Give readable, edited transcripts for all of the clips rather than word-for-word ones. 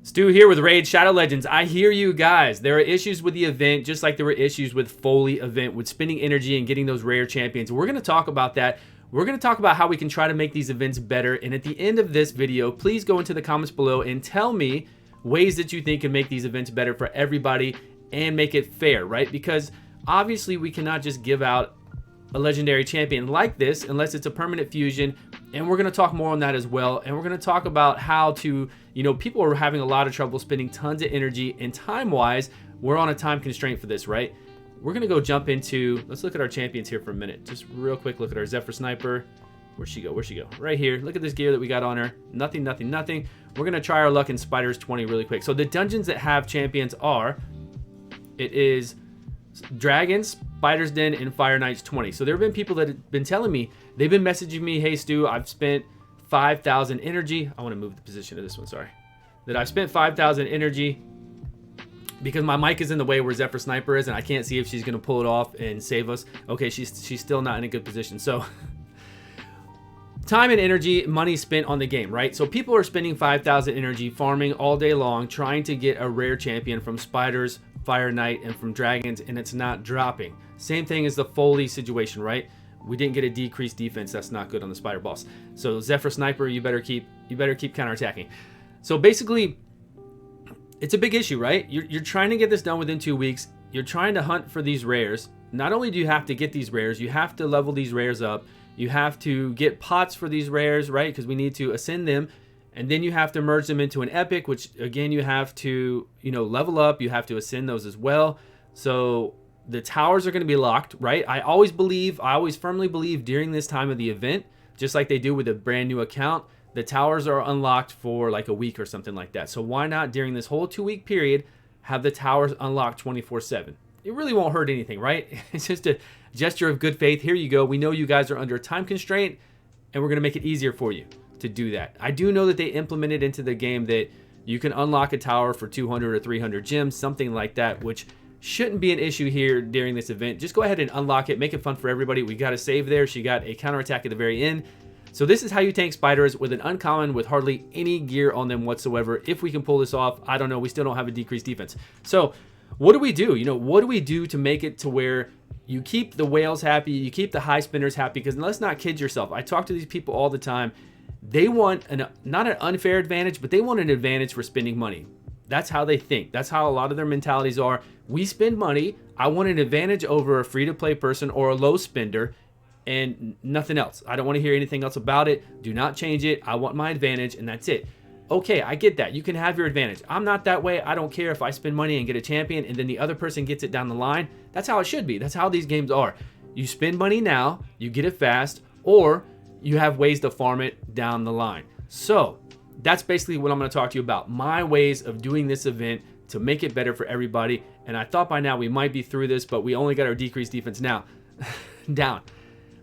Stu here with Raid Shadow Legends. I hear you guys. There are issues with the event, just like there were issues with Foley event, with spending energy and getting those rare champions. We're going to talk about that. We're going to talk about how we can try to make these events better. And at the end of this video, please go into the comments below and tell me ways that you think can make these events better for everybody and make it fair, right? Because obviously we cannot just give out a legendary champion like this unless it's a permanent fusion, and we're going to talk more on that as well. And we're going to talk about how to, people are having a lot of trouble spending tons of energy, and time wise we're on a time constraint for this, right? We're going to go jump into, let's look at our champions here for a minute. Just real quick, look at our Zephyr Sniper. Where'd she go? Right here. Look at this gear that we got on her. Nothing. We're going to try our luck in Spiders 20 really quick. So the dungeons that have champions are, it is Dragons, Spider's Den, and Fire Knights 20. So there have been people that have been telling me, they've been messaging me, hey Stu, I've spent 5,000 energy. I want to move the position of this one, sorry. That I've spent 5,000 energy because my mic is in the way where Zephyr Sniper is, and I can't see if she's going to pull it off and save us. Okay, she's still not in a good position. So time and energy, money spent on the game, right? So people are spending 5,000 energy farming all day long trying to get a rare champion from Spiders, Fire Knight, and from Dragons, and it's not dropping. Same thing as the Foley situation, right? We didn't get a decreased defense. That's not good on the Spider boss. So Zephyr Sniper, you better keep counterattacking. So basically, it's a big issue, right? You're trying to get this done within 2 weeks. You're trying to hunt for these rares. Not only do you have to get these rares, you have to level these rares up. You have to get pots for these rares, right? Because we need to ascend them. And then you have to merge them into an epic, which again, you have to, level up. You have to ascend those as well. So the towers are going to be locked, right? I always firmly believe during this time of the event, just like they do with a brand new account, the towers are unlocked for like a week or something like that. So why not during this whole 2 week period, have the towers unlocked 24/7? It really won't hurt anything, right? It's just a gesture of good faith. Here you go. We know you guys are under a time constraint, and we're going to make it easier for you to do that. I do know that they implemented into the game that you can unlock a tower for 200 or 300 gems, something like that, which shouldn't be an issue here during this event. Just go ahead and unlock it, make it fun for everybody. We got a save there. She got a counterattack at the very end. So this is how you tank spiders with an uncommon with hardly any gear on them whatsoever. If we can pull this off, I don't know. We still don't have a decreased defense. So what do we do? What do we do to make it to where you keep the whales happy, you keep the high spinners happy? Because let's not kid yourself. I talk to these people all the time. They want not an unfair advantage, but they want an advantage for spending money. That's how they think. That's how a lot of their mentalities are. We spend money. I want an advantage over a free-to-play person or a low spender and nothing else. I don't want to hear anything else about it. Do not change it. I want my advantage, and that's it. Okay, I get that. You can have your advantage. I'm not that way. I don't care if I spend money and get a champion and then the other person gets it down the line. That's how it should be. That's how these games are. You spend money now, you get it fast, or you have ways to farm it down the line. So that's basically what I'm going to talk to you about. My ways of doing this event to make it better for everybody. And I thought by now we might be through this, but we only got our decreased defense now down.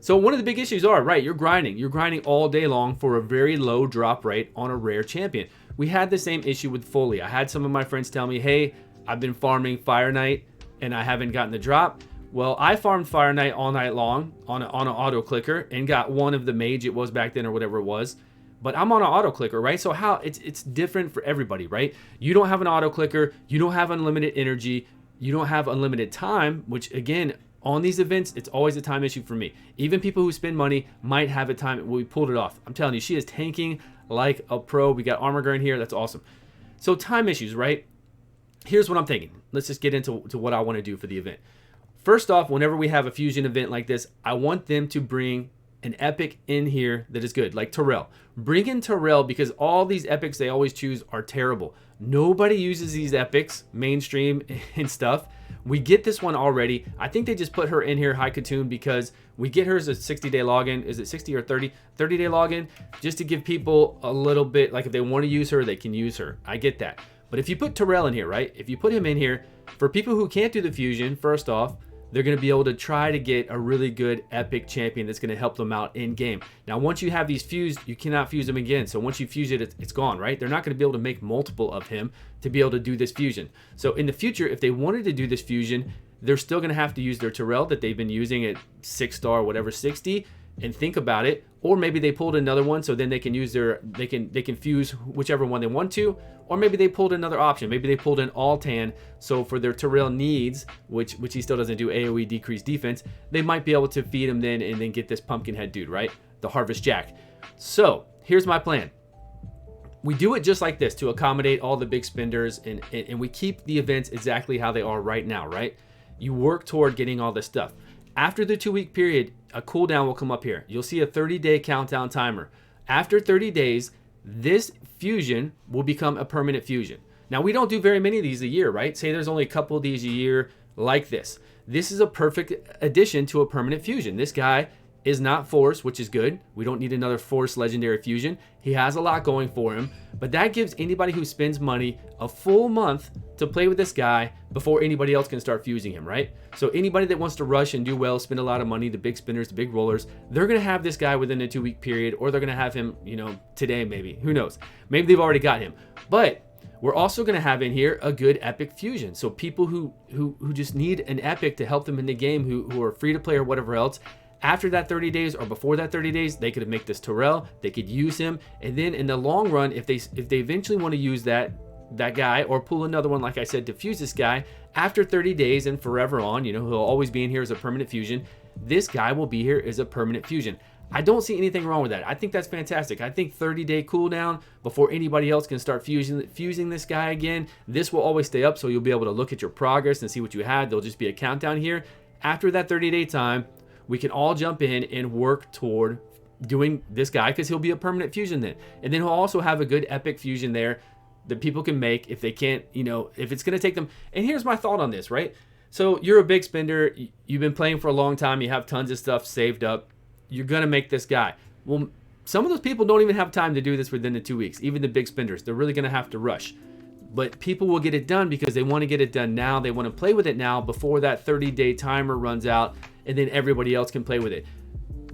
So one of the big issues are, right, you're grinding all day long for a very low drop rate on a rare champion. We had the same issue with Foley. I had some of my friends tell me, hey, I've been farming Fire Knight and I haven't gotten the drop. Well, I farmed Fire Knight all night long on an auto clicker and got one of the mage it was back then or whatever it was. But I'm on an auto clicker, right? So how it's different for everybody, right? You don't have an auto clicker, you don't have unlimited energy, you don't have unlimited time, which again, on these events, it's always a time issue for me. Even people who spend money might have a time. We pulled it off. I'm telling you, she is tanking like a pro. We got armor in here. That's awesome. So time issues, right? Here's what I'm thinking. Let's just get into what I want to do for the event. First off, whenever we have a fusion event like this, I want them to bring an epic in here that is good, like Terrell. Bring in Terrell because all these epics they always choose are terrible. Nobody uses these epics, mainstream and stuff. We get this one already. I think they just put her in here, High Katoon, because we get her as a 60-day login. Is it 60 or 30? 30-day login, just to give people a little bit, like if they want to use her, they can use her. I get that. But if you put Terrell in here, right? If you put him in here, for people who can't do the fusion, first off, they're going to be able to try to get a really good epic champion that's going to help them out in game. Now, once you have these fused, you cannot fuse them again. So once you fuse it, it's gone, right? They're not going to be able to make multiple of him to be able to do this fusion. So in the future, if they wanted to do this fusion, they're still going to have to use their Terrell that they've been using at 6-star, whatever, 60. and think about it, or maybe they pulled another one so then they can use they can fuse whichever one they want to, or maybe they pulled another option. Maybe they pulled an Altan, so for their Terrell needs, which he still doesn't do, AoE decreased defense, they might be able to feed him then and then get this Pumpkinhead dude, right? The Harvest Jack. So here's my plan. We do it just like this to accommodate all the big spenders, and we keep the events exactly how they are right now, right? You work toward getting all this stuff. After the 2-week period, a cooldown will come up here. You'll see a 30-day countdown timer. After 30 days, this fusion will become a permanent fusion. Now, we don't do very many of these a year, right? Say there's only a couple of these a year like this. This is a perfect addition to a permanent fusion. This guy is not Force, which is good. We don't need another Force legendary fusion. He has a lot going for him, but that gives anybody who spends money a full month to play with this guy before anybody else can start fusing him, right? So anybody that wants to rush and do well, spend a lot of money, the big spinners, the big rollers, they're gonna have this guy within a 2-week period, or they're gonna have him, you know, today maybe, who knows? Maybe they've already got him. But we're also gonna have in here a good epic fusion. So people who just need an epic to help them in the game, who are free to play or whatever else, after that 30 days or before that 30 days, they could make this Terrell, they could use him, and then in the long run, if they eventually want to use that guy or pull another one, like I said, to fuse this guy, after 30 days and forever on, you know, he'll always be in here as a permanent fusion. This guy will be here as a permanent fusion. I don't see anything wrong with that. I think that's fantastic. I think 30-day cooldown before anybody else can start fusing this guy again. This will always stay up, so you'll be able to look at your progress and see what you had. There'll just be a countdown here. After that 30-day time, we can all jump in and work toward doing this guy, because he'll be a permanent fusion then. And then he'll also have a good epic fusion there that people can make if they can't, you know, if it's going to take them. And here's my thought on this, right? So you're a big spender. You've been playing for a long time. You have tons of stuff saved up. You're going to make this guy. Well, some of those people don't even have time to do this within the 2 weeks. Even the big spenders, they're really going to have to rush. But people will get it done because they want to get it done now. They want to play with it now before that 30-day timer runs out, and then everybody else can play with it.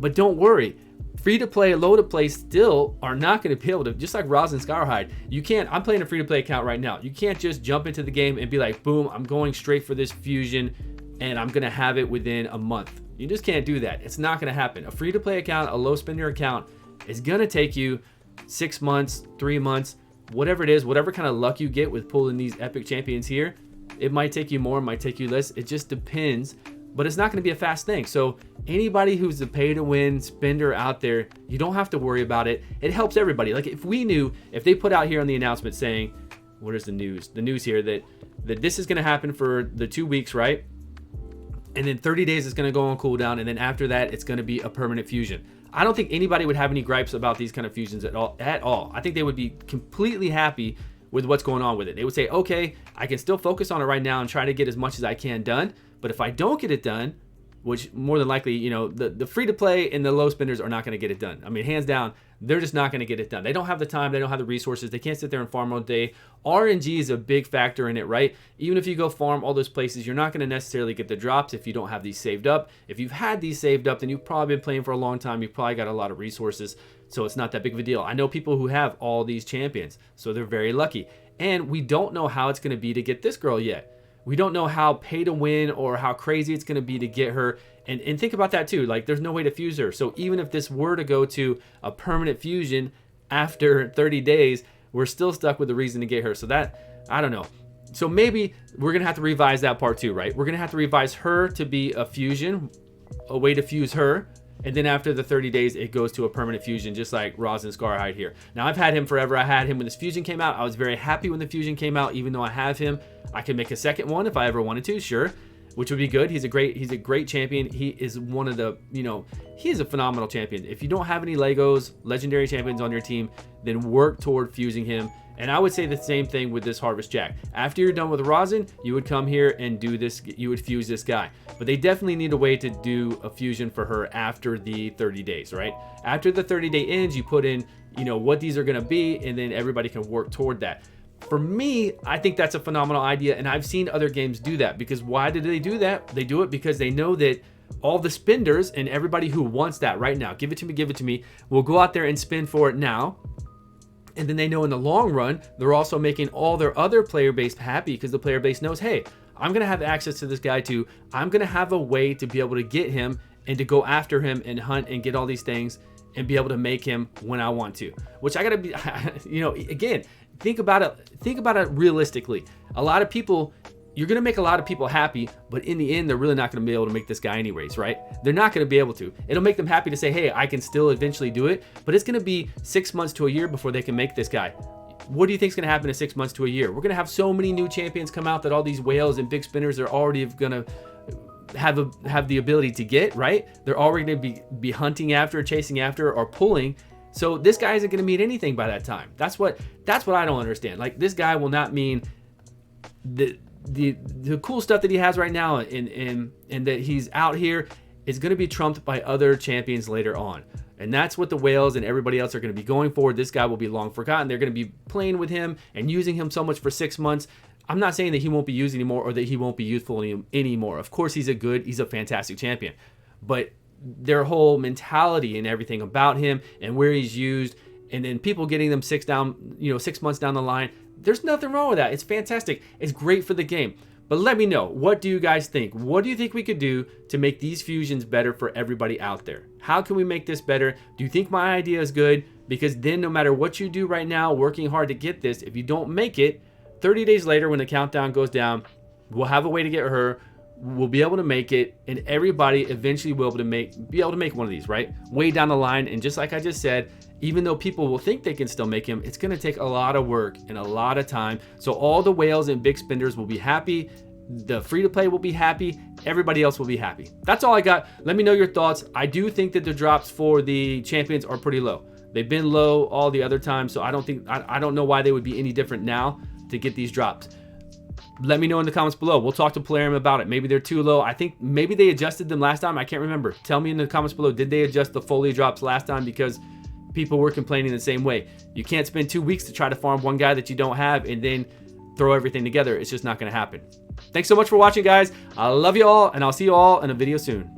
But don't worry, free-to-play, low-to-play still are not going to be able to, just like Roz and Scarhide, you can't, I'm playing a free-to-play account right now. You can't just jump into the game and be like, boom, I'm going straight for this fusion, and I'm going to have it within a month. You just can't do that. It's not going to happen. A free-to-play account, a low-spender account is going to take you 6 months, 3 months, whatever it is, whatever kind of luck you get with pulling these epic champions here. It might take you more, it might take you less. It just depends. But it's not going to be a fast thing. So anybody who's a pay-to-win spender out there, you don't have to worry about it. It helps everybody. Like if we knew, if they put out here on the announcement saying, what is the news? The news here that this is going to happen for the 2 weeks, right? And then 30 days is going to go on cooldown, and then after that, it's going to be a permanent fusion. I don't think anybody would have any gripes about these kind of fusions at all. I think they would be completely happy with what's going on with it. They would say, okay, I can still focus on it right now and try to get as much as I can done. But if I don't get it done, which more than likely, you know, the free-to-play and the low spenders are not going to get it done. I mean, hands down, they're just not going to get it done. They don't have the time. They don't have the resources. They can't sit there and farm all day. RNG is a big factor in it, right? Even if you go farm all those places, you're not going to necessarily get the drops if you don't have these saved up. If you've had these saved up, then you've probably been playing for a long time. You've probably got a lot of resources, so it's not that big of a deal. I know people who have all these champions, so they're very lucky. And we don't know how it's going to be to get this girl yet. We don't know how pay to win or how crazy it's going to be to get her. And think about that too. Like, there's no way to fuse her. So even if this were to go to a permanent fusion after 30 days, we're still stuck with the reason to get her. So that, I don't know. So maybe we're going to have to revise that part too, right? We're going to have to revise her to be a fusion, a way to fuse her. And then after the 30 days, it goes to a permanent fusion, just like Roz and Scarhide here. Now, I've had him forever. I had him when this fusion came out. I was very happy when the fusion came out, even though I have him. I can make a second one if I ever wanted to, sure, which would be good. He's a great champion. He is one of the, you know, he is a phenomenal champion. If you don't have any Legos, legendary champions on your team, then work toward fusing him. And I would say the same thing with this Harvest Jack. After you're done with Rosin, you would come here and do this, you would fuse this guy. But they definitely need a way to do a fusion for her after the 30 days, right? After the 30-day ends, you put in, you know, what these are gonna be, and then everybody can work toward that. For me, I think that's a phenomenal idea, and I've seen other games do that. Because why did they do that? They do it because they know that all the spenders and everybody who wants that right now, give it to me, will go out there and spend for it now. And then they know in the long run, they're also making all their other player base happy, because the player base knows, hey, I'm going to have access to this guy too. I'm going to have a way to be able to get him and to go after him and hunt and get all these things and be able to make him when I want to, which I gotta be, you know, again, think about it realistically. A lot of people, you're gonna make a lot of people happy, but in the end, they're really not gonna be able to make this guy anyways, right? They're not gonna be able to. It'll make them happy to say, hey, I can still eventually do it, but it's gonna be 6 months to a year before they can make this guy. What do you think is gonna happen in 6 months to a year? We're gonna have so many new champions come out that all these whales and big spinners are already gonna have the ability to get, right? They're already gonna be hunting after, chasing after, or pulling. So this guy isn't gonna mean anything by that time. That's what I don't understand. Like, this guy will not mean the cool stuff that he has right now and that he's out here is going to be trumped by other champions later on. And that's what the whales and everybody else are going to be going for. This guy will be long forgotten. They're going to be playing with him and using him so much for 6 months. I'm not saying that he won't be used anymore or that he won't be useful anymore. Of course, he's a fantastic champion. But their whole mentality and everything about him and where he's used, and then people getting them 6 months down the line, there's nothing wrong with that. It's fantastic. It's great for the game. But let me know, what do you guys think? What do you think we could do to make these fusions better for everybody out there? How can we make this better? Do you think my idea is good? Because then no matter what you do right now, working hard to get this, if you don't make it, 30 days later when the countdown goes down, we'll have a way to get her. We'll be able to make it, and everybody eventually will be able to make one of these, right? Way down the line. And just like I just said, even though people will think they can still make him, it's gonna take a lot of work and a lot of time. So all the whales and big spenders will be happy. The free-to-play will be happy. Everybody else will be happy. That's all I got. Let me know your thoughts. I do think that the drops for the champions are pretty low. They've been low all the other times, so I don't know why they would be any different now to get these drops. Let me know in the comments below. We'll talk to Plarium about it. Maybe they're too low. I think maybe they adjusted them last time. I can't remember. Tell me in the comments below, did they adjust the Foley drops last time? Because people were complaining the same way. You can't spend 2 weeks to try to farm one guy that you don't have and then throw everything together. It's just not going to happen. Thanks so much for watching, guys. I love you all, and I'll see you all in a video soon.